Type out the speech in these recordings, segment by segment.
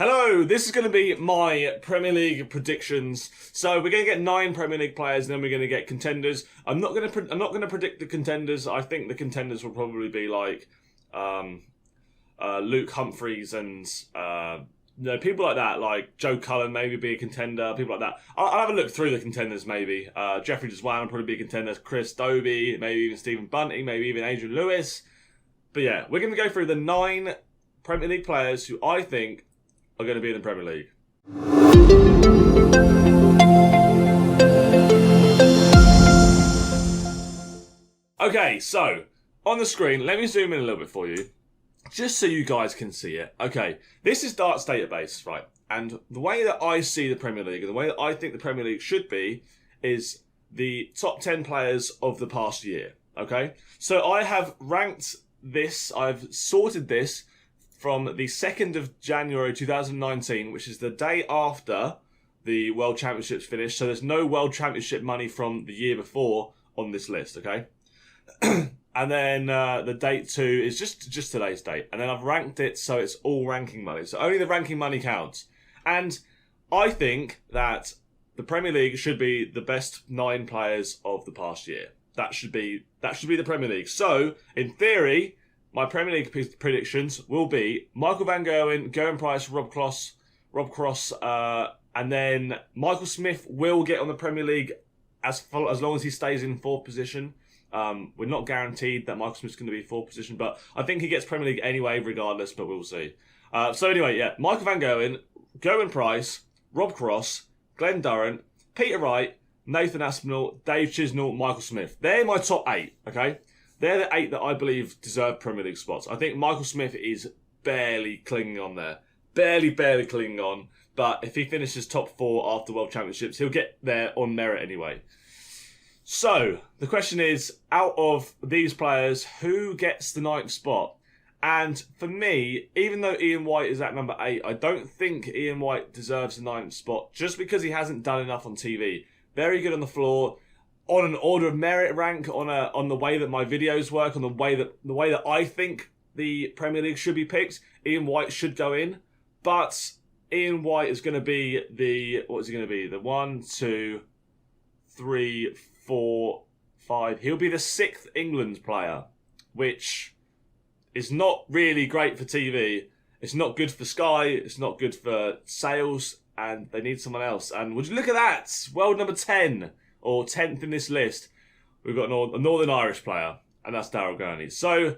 Hello, this is going to be my Premier League predictions. So we're going to get 9 Premier League players, and then we're going to get contenders. I'm not going to predict the contenders. I think the contenders will probably be like Luke Humphreys and people like that, like Joe Cullen maybe be a contender. People like that. I'll have a look through the contenders maybe. Jeffrey Deswan will probably be a contender. Chris Dobie, maybe even Stephen Bunting, maybe even Adrian Lewis. But yeah, we're going to go through the 9 Premier League players who I think are going to be in the Premier League. Okay, so on the screen, let me zoom in a little bit for you, just so you guys can see it. Okay, this is Dart's database, right? And the way that I see the Premier League, and the way that I think the Premier League should be, is the top 10 players of the past year. Okay, so I have ranked this, I've sorted this from the 2nd of January 2019, which is the day after the World Championships finished. So there's no World Championship money from the year before on this list, okay? And then the date 2 is just today's date. And then I've ranked it so it's all ranking money. So only the ranking money counts. And I think that the Premier League should be the best 9 players of the past year. That should be the Premier League. So, in theory, my Premier League predictions will be Michael Van Gerwen, Gerwyn Price, Rob Cross, and then Michael Smith will get on the Premier League as long as he stays in 4th position. We're not guaranteed that Michael Smith's going to be 4th position, but I think he gets Premier League anyway, regardless, but we'll see. So anyway, yeah, Michael Van Gerwen, Gerwyn Price, Rob Cross, Glenn Durrant, Peter Wright, Nathan Aspinall, Dave Chisnall, Michael Smith. They're my top 8, okay? They're the 8 that I believe deserve Premier League spots. I think Michael Smith is barely clinging on there. Barely clinging on. But if he finishes top 4 after World Championships, he'll get there on merit anyway. So, the question is, out of these players, who gets the 9th spot? And for me, even though Ian White is at number 8, I don't think Ian White deserves the 9th spot just because he hasn't done enough on TV. Very good on the floor. On an order of merit rank, on the way that my videos work, on the way that I think the Premier League should be picked, Ian White should go in. But Ian White is going to be what is he going to be? The 1, 2, 3, 4, 5. He'll be the 6th England player, which is not really great for TV. It's not good for Sky. It's not good for sales, and they need someone else. And would you look at that? World number 10. Or 10th in this list, we've got a Northern Irish player, and that's Daryl Gurney. So,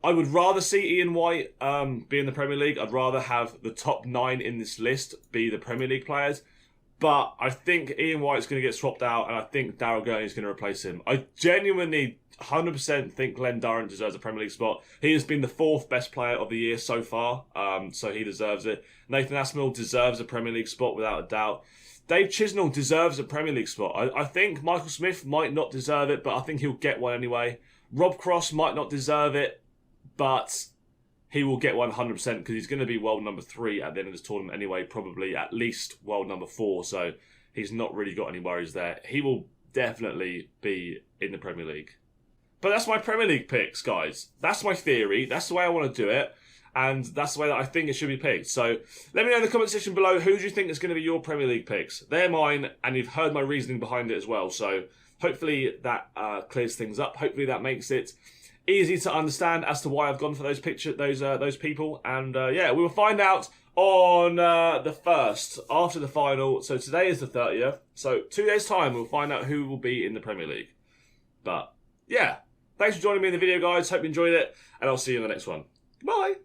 I would rather see Ian White be in the Premier League. I'd rather have the top 9 in this list be the Premier League players. But I think Ian White's going to get swapped out, and I think Daryl Gurney is going to replace him. I genuinely 100% think Glenn Durrant deserves a Premier League spot. He has been the 4th best player of the year so far, so he deserves it. Nathan Aspinall deserves a Premier League spot without a doubt. Dave Chisnall deserves a Premier League spot. I think Michael Smith might not deserve it, but I think he'll get one anyway. Rob Cross might not deserve it, but he will get one 100% because he's going to be world number 3 at the end of this tournament anyway, probably at least world number 4, so he's not really got any worries there. He will definitely be in the Premier League. But that's my Premier League picks, guys. That's my theory. That's the way I want to do it. And that's the way that I think it should be picked. So let me know in the comment section below, who do you think is going to be your Premier League picks? They're mine, and you've heard my reasoning behind it as well. So hopefully that clears things up. Hopefully that makes it easy to understand as to why I've gone for those people. And yeah, we will find out on the 1st, after the final. So today is the 30th. So 2 days' time, we'll find out who will be in the Premier League. But yeah, thanks for joining me in the video, guys. Hope you enjoyed it, and I'll see you in the next one. Bye.